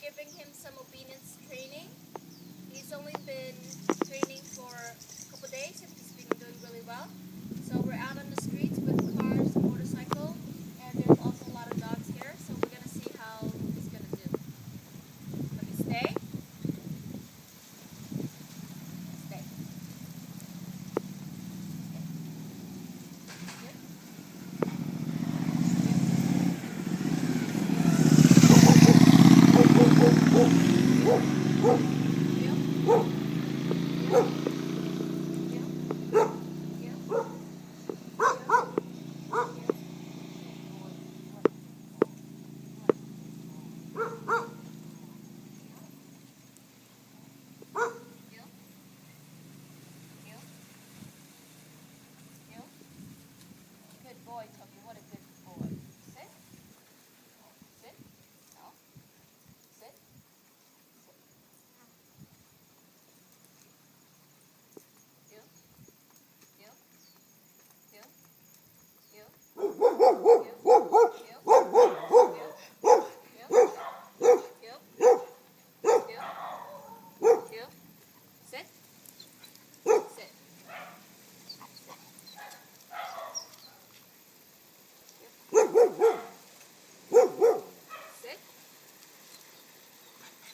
giving him some obedience training. He's only been training for a couple days and he's been doing really well. So we're out on the streets with cars, motorcycle, and there's also a lot of dogs here. So we're gonna see how he's gonna do. Okay, stay. Stay. Good boy, Toby. What a good boy. Sit. Sit. No. Sit. Sit. You. You. You. You. Sit. Sit. Sit.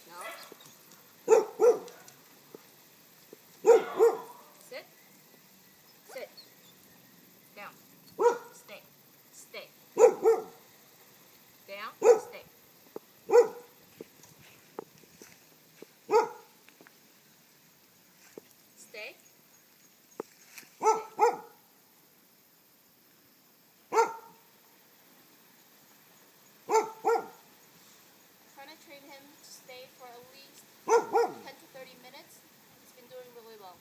No. Sit. Sit. Down. Stay. Stay. Down. Stay. Stay. Trying to train him to stay for at least 10 to 30 minutes. He's been doing really well.